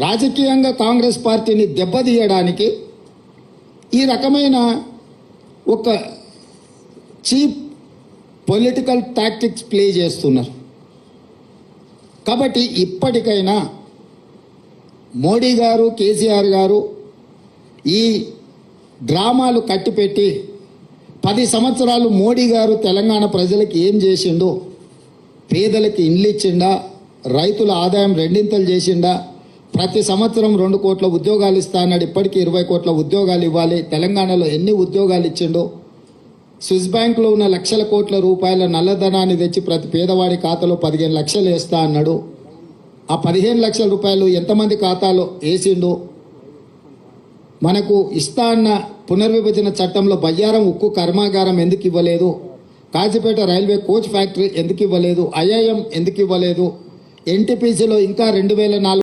రాజకీయంగా కాంగ్రెస్ పార్టీని దెబ్బతీయడానికి ఈ రకమైన ఒక చీప్ పొలిటికల్ టాక్టిక్స్ ప్లే చేస్తున్నారు. కాబట్టి ఇప్పటికైనా మోడీ గారు, కేసీఆర్ గారు ఈ డ్రామాలు కట్టిపెట్టి 10 సంవత్సరాలు మోడీ గారు తెలంగాణ ప్రజలకు ఏం చేసిండో, పేదలకు ఇండ్లు ఇచ్చిండా, రైతుల ఆదాయం రెండింతలు చేసిండా, ప్రతి సంవత్సరం 2 కోట్ల ఉద్యోగాలు ఇస్తా అన్నాడు, ఇప్పటికీ 20 కోట్ల ఉద్యోగాలు ఇవ్వాలి, తెలంగాణలో ఎన్ని ఉద్యోగాలు ఇచ్చిండో, స్విస్ బ్యాంకులో ఉన్న లక్షల కోట్ల రూపాయల నల్లధనాన్ని తెచ్చి ప్రతి పేదవాడి ఖాతాలో 15 లక్షలు వేస్తా అన్నాడు. ఆ 15 లక్షల రూపాయలు ఎంతమంది ఖాతాలో వేసిండు? మనకు ఇస్తా అన్న పునర్విభజన చట్టంలో బయ్యారం ఉక్కు కర్మాగారం ఎందుకు ఇవ్వలేదు? కాజీపేట రైల్వే కోచ్ ఫ్యాక్టరీ ఎందుకు ఇవ్వలేదు? ఐఐఎం ఎందుకు ఇవ్వలేదు? ఎన్టీపీసీలో ఇంకా 2004